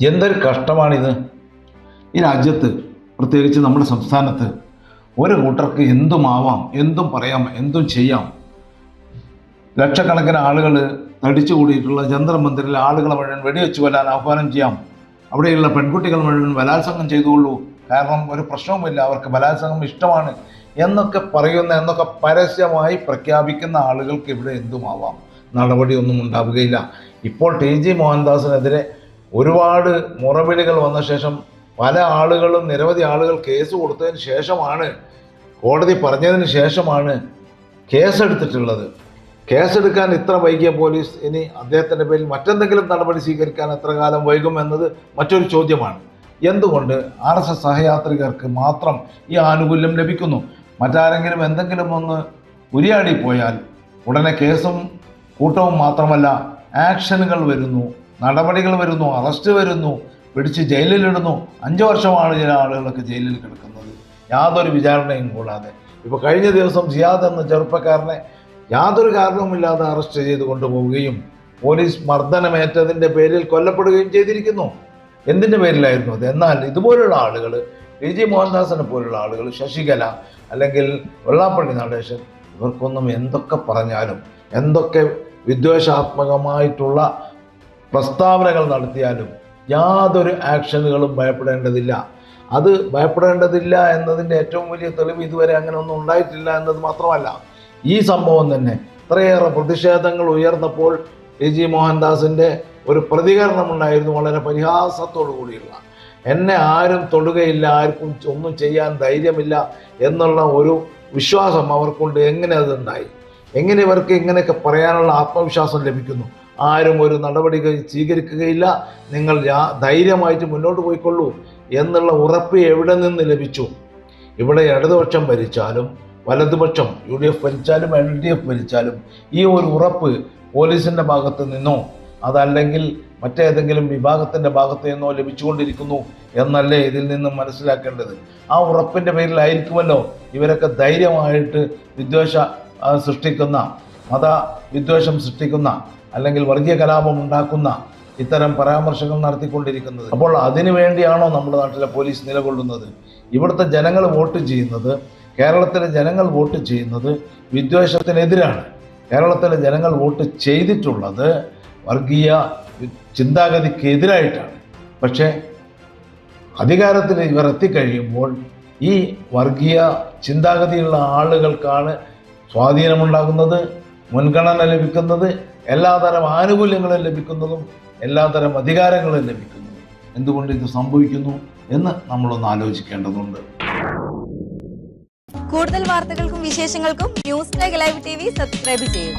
എന്തൊരു കഷ്ടമാണിത്. ഈ രാജ്യത്ത്, പ്രത്യേകിച്ച് നമ്മുടെ സംസ്ഥാനത്ത്, ഒരു കൂട്ടർക്ക് എന്തുമാവാം, എന്തും പറയാം, എന്തും ചെയ്യാം. ലക്ഷക്കണക്കിന് ആളുകൾ തടിച്ചു കൂടിയിട്ടുള്ള ജന്തർ മന്ദിറിലെ ആളുകളെ മുഴുവൻ വെടിവെച്ച് കൊല്ലാൻ ആഹ്വാനം ചെയ്യാം. അവിടെയുള്ള പെൺകുട്ടികൾ മുഴുവൻ ബലാത്സംഗം ചെയ്തുകൊള്ളൂ, കാരണം ഒരു പ്രശ്നവുമില്ല, അവർക്ക് ബലാത്സംഗം ഇഷ്ടമാണ് എന്നൊക്കെ എന്നൊക്കെ പരസ്യമായി പ്രഖ്യാപിക്കുന്ന ആളുകൾക്ക് ഇവിടെ എന്തുമാവാം, നടപടിയൊന്നും ഉണ്ടാവുകയില്ല. ഇപ്പോൾ ടി.ജി. മോഹൻദാസിനെതിരെ ഒരുപാട് മുറവിളികൾ വന്ന ശേഷം പല ആളുകളും, നിരവധി ആളുകൾ കേസ് കൊടുത്തതിന് ശേഷമാണ്, കോടതി പറഞ്ഞതിന് ശേഷമാണ് കേസെടുത്തിട്ടുള്ളത്. കേസെടുക്കാൻ ഇത്ര വൈകിയ പോലീസ് ഇനി അദ്ദേഹത്തിൻ്റെ പേരിൽ മറ്റെന്തെങ്കിലും നടപടി സ്വീകരിക്കാൻ എത്ര കാലം വൈകും എന്നത് മറ്റൊരു ചോദ്യമാണ്. എന്തുകൊണ്ട് RSS സഹയാത്രികർക്ക് മാത്രം ഈ ആനുകൂല്യം ലഭിക്കുന്നു? മറ്റാരെങ്കിലും എന്തെങ്കിലും ഒന്ന് ഉരിയാടി പോയാൽ ഉടനെ കേസും കൂട്ടവും മാത്രമല്ല, ആക്ഷനുകൾ വരുന്നു, നടപടികൾ വരുന്നു, അറസ്റ്റ് വരുന്നു, പിടിച്ച് ജയിലിലിടുന്നു. 5 വർഷമാണ് ചില ആളുകളൊക്കെ ജയിലിൽ കിടക്കുന്നത്, യാതൊരു വിചാരണയും കൂടാതെ. ഇപ്പോൾ കഴിഞ്ഞ ദിവസം ജിയാദ് എന്ന ചെറുപ്പക്കാരനെ യാതൊരു കാരണവുമില്ലാതെ അറസ്റ്റ് ചെയ്ത് കൊണ്ടുപോവുകയും പോലീസ് മർദ്ദനമേറ്റതിൻ്റെ പേരിൽ കൊല്ലപ്പെടുകയും ചെയ്തിരിക്കുന്നു. എന്തിൻ്റെ പേരിലായിരുന്നു അത്? എന്നാൽ ഇതുപോലുള്ള ആളുകൾ, ടി.ജി. മോഹൻദാസിനെ പോലുള്ള ആളുകൾ, ശശികല അല്ലെങ്കിൽ വെള്ളാപ്പള്ളി നടേശൻ, ഇവർക്കൊന്നും എന്തൊക്കെ പറഞ്ഞാലും, എന്തൊക്കെ വിദ്വേഷാത്മകമായിട്ടുള്ള പ്രസ്താവനകൾ നടത്തിയാലും യാതൊരു ആക്ഷനുകളും ഭയപ്പെടേണ്ടതില്ല. അത് ഭയപ്പെടേണ്ടതില്ല എന്നതിൻ്റെ ഏറ്റവും വലിയ തെളിവ് ഇതുവരെ അങ്ങനെ ഒന്നും ഉണ്ടായിട്ടില്ല എന്നത് മാത്രമല്ല, ഈ സംഭവം തന്നെ ഇത്രയേറെ പ്രതിഷേധങ്ങൾ ഉയർന്നപ്പോൾ ടി.ജി. മോഹൻദാസിൻ്റെ ഒരു പ്രതികരണമുണ്ടായിരുന്നു, വളരെ പരിഹാസത്തോടു കൂടിയുള്ള. എന്നെ ആരും തൊടുകയില്ല, ആർക്കും ഒന്നും ചെയ്യാൻ ധൈര്യമില്ല എന്നുള്ള ഒരു വിശ്വാസം അവർക്കുണ്ട്. എങ്ങനെ അതുണ്ടായി? എങ്ങനെ ഇവർക്ക് ഇങ്ങനെയൊക്കെ പറയാനുള്ള ആത്മവിശ്വാസം ലഭിക്കുന്നു? ആരും ഒരു നടപടി സ്വീകരിക്കുകയില്ല, നിങ്ങൾ ധൈര്യമായിട്ട് മുന്നോട്ട് പോയിക്കൊള്ളൂ എന്നുള്ള ഉറപ്പ് എവിടെ നിന്ന് ലഭിച്ചു? ഇവിടെ ഇടതുപക്ഷം ഭരിച്ചാലും വലതുപക്ഷം UDF ഭരിച്ചാലും LDF ഭരിച്ചാലും ഈ ഒരു ഉറപ്പ് പോലീസിൻ്റെ ഭാഗത്ത് നിന്നോ അതല്ലെങ്കിൽ മറ്റേതെങ്കിലും വിഭാഗത്തിൻ്റെ ഭാഗത്ത് നിന്നോ ലഭിച്ചുകൊണ്ടിരിക്കുന്നു എന്നല്ലേ ഇതിൽ നിന്നും മനസ്സിലാക്കേണ്ടത്. ആ ഉറപ്പിൻ്റെ പേരിലായിരിക്കുമല്ലോ ഇവരൊക്കെ ധൈര്യമായിട്ട് സൃഷ്ടിക്കുന്ന, മതവിദ്വേഷം സൃഷ്ടിക്കുന്ന അല്ലെങ്കിൽ വർഗീയ കലാപം ഉണ്ടാക്കുന്ന ഇത്തരം പരാമർശങ്ങൾ നടത്തിക്കൊണ്ടിരിക്കുന്നത്. അപ്പോൾ അതിനു വേണ്ടിയാണോ നമ്മുടെ നാട്ടിലെ പോലീസ് നിലകൊള്ളുന്നത്? ഇവിടുത്തെ ജനങ്ങൾ വോട്ട് ചെയ്യുന്നത്, കേരളത്തിലെ ജനങ്ങൾ വോട്ട് ചെയ്യുന്നത് വിദ്വേഷത്തിനെതിരാണ്. കേരളത്തിലെ ജനങ്ങൾ വോട്ട് ചെയ്തിട്ടുള്ളത് വർഗീയ ചിന്താഗതിക്കെതിരായിട്ടാണ്. പക്ഷേ അധികാരത്തിൽ ഇവർ എത്തിക്കഴിയുമ്പോൾ ഈ വർഗീയ ചിന്താഗതിയുള്ള ആളുകൾക്കാണ് സ്വാധീനമുണ്ടാകുന്നത്, മുൻഗണന ലഭിക്കുന്നത്, എല്ലാതരം ആനുകൂല്യങ്ങളും ലഭിക്കുന്നതും എല്ലാതരം അധികാരങ്ങളും ലഭിക്കുന്നതും. എന്തുകൊണ്ട് ഇത് സംഭവിക്കുന്നു എന്ന് നമ്മളൊന്ന് ആലോചിക്കേണ്ടതുണ്ട്. കൂടുതൽ വാർത്തകൾക്കും വിശേഷങ്ങൾക്കും ന്യൂസ് ലൈവ് TV സബ്സ്ക്രൈബ് ചെയ്യൂ.